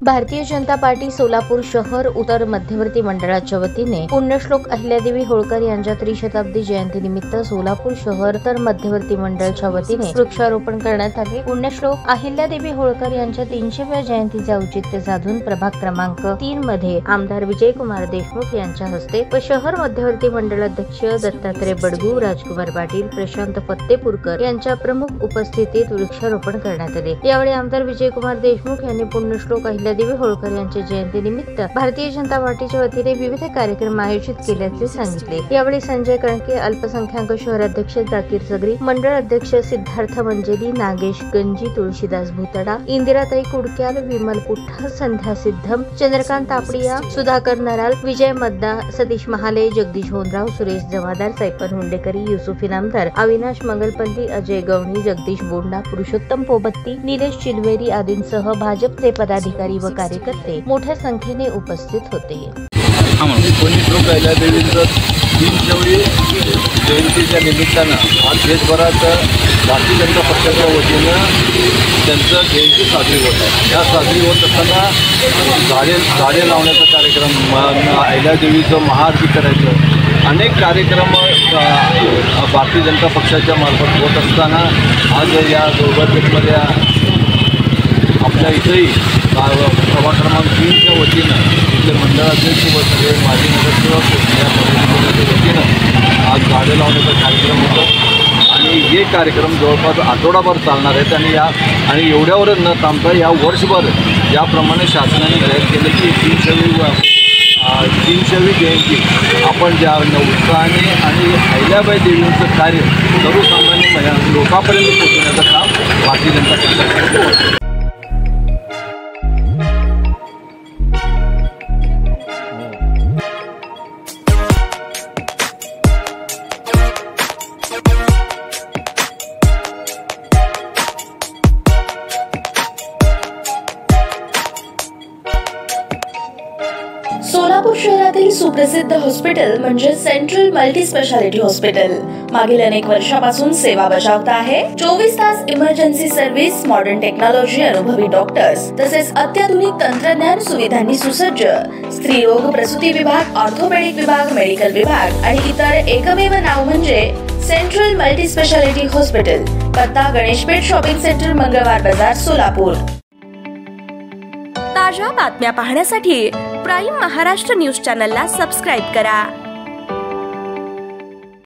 Bharatiya Janata party Solapur शहर उत्तर मध्यवर्ती मंडळाच्या वतीने पुण्यश्लोक अहिल्यादेवी होळकर यांच्या त्रिशताब्दी जयंतीनिमित्त सोलापूर शहर उत्तर मध्यवर्ती मंडळाच्या वतीने वृक्षारोपण करण्यात आले। पुण्यश्लोक अहिल्यादेवी होळकर यांच्या 300व्या जयंतीचे औचित्य साधून प्रभाग क्रमांक 3 मध्ये आमदार विजयकुमार देशमुख यांच्या हस्ते व शहर मध्यवर्ती मंडळ अध्यक्ष दत्तात्रय बडगू, राजकुमार पाटील, प्रशांत फत्तेपूरकर यांच्या प्रमुख उपस्थितीत वृक्षारोपण करण्यात आले। यावेळी आमदार विजयकुमार देशमुख यांनी पुण्यश्लोक अहिल्यादेवी होळकर यांच्या जयंतीनिमित्त भारतीय जनता पार्टीच्या वतीने विविध कार्यक्रम आयोजित केल्याचे सांगितले। यावेळी संजय कणके, अल्पसंख्याक शहराध्यक्ष जाकीर सगरी, मंडळ अध्यक्ष सिद्धार्थ मंजेली, नागेश गंजी, तुळशीदास भुतडा, इंदिराताई कुडक्याल, विमल पुठ्ठा, संध्या सिद्धम, चंद्रकांत तापडिया, सुधाकर नराल, विजय मद्दा, सतीश महाले, जगदीश होनराव, सुरेश जमादार, सैफर हुंडेकरी, युसुफ इनामदार, अविनाश मंगलपल्ली, अजय गवणी, जगदीश बोंडा, पुरुषोत्तम पोबत्ती, निलेश चिलवेरी आदींसह भाजपचे पदाधिकारी व कार्यकर्ते मोठ्या संख्येने उपस्थित होते। पुण्यश्लोक अहिल्यादेवींचं 300वी जयंतीच्या निमित्तानं आज देशभरात भारतीय जनता पक्षाच्या वतीनं त्यांचं जयंती साजरी होत आहे। या साजरी होत असताना झाडे लावण्याचा कार्यक्रम, अहिल्यादेवीचं महाआरती करायचं, अनेक कार्यक्रम भारतीय जनता पक्षाच्या मार्फत होत असताना आज या दोघांमध्ये आपल्या इथेही प्रभाग क्रमांक 3च्या वतीनं इथले मंडळाध्यक्ष व सगळे माजी नगरसेवक या पदाधिकाऱ्यांच्या वतीनं आज झाडे लावण्याचा कार्यक्रम होता आणि हे कार्यक्रम जवळपास आठवडाभर चालणार आहेत आणि एवढ्यावरच न थांबता या वर्षभर ज्याप्रमाणे शासनाने जाहीर केले की 300वी जयंती आपण ज्या उत्साहाने आणि अहिल्याबाई देवींचं कार्य सर्वसामान्य लोकांपर्यंत पोहोचवण्याचं काम भारतीय जनता पक्षाचं होतं। सोलापूर शहरातील सुप्रसिद्ध हॉस्पिटल म्हणजे सेंट्रल मल्टी स्पेशालिटी हॉस्पिटल मागील अनेक वर्षापासून सेवा बजावत आहे। 24 तास इमर्जन्सी सर्व्हिस, मॉडर्न टेक्नॉलॉजी, अनुभवी डॉक्टर्स तसेच अत्याधुनिक तंत्रज्ञान सुविधांनी सुसज्ज स्त्रीरोग, प्रसूती विभाग, ऑर्थोपेडिक विभाग, मेडिकल विभाग आणि इतर एकमेव नाव म्हणजे सेंट्रल मल्टी स्पेशालिटी हॉस्पिटल। पत्ता गणेशपेठ शॉपिंग सेंटर, मंगळवार बाजार, सोलापूर। ताज्या बातम्या पाहण्यासाठी प्राईम महाराष्ट्र न्यूज चॅनलला सबस्क्राइब करा।